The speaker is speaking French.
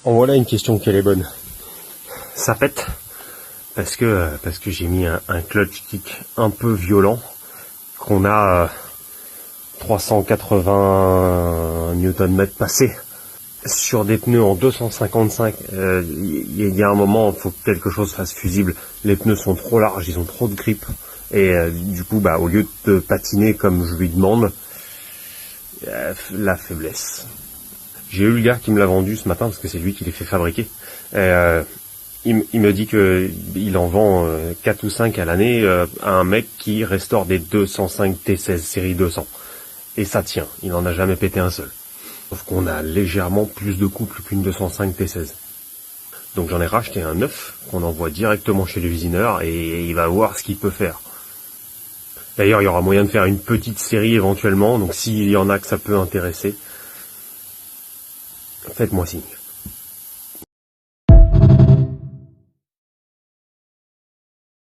En voilà une question qui est bonne. Ça pète parce que j'ai mis un clutch kick un peu violent, qu'on a 380 Nm passé sur des pneus en 255. Il y a un moment, il faut que quelque chose fasse fusible. Les pneus sont trop larges, ils ont trop de grip, et du coup, au lieu de patiner comme je lui demande, la faiblesse. J'ai eu le gars qui me l'a vendu ce matin, parce que c'est lui qui les fait fabriquer. Il me dit que il en vend 4 ou 5 à l'année à un mec qui restaure des 205 T16 série 200. Et ça tient, il n'en a jamais pété un seul. Sauf qu'on a légèrement plus de couple qu'une 205 T16. Donc j'en ai racheté un neuf qu'on envoie directement chez l'usineur et il va voir ce qu'il peut faire. D'ailleurs, il y aura moyen de faire une petite série éventuellement, donc s'il y en a que ça peut intéresser, faites-moi signe.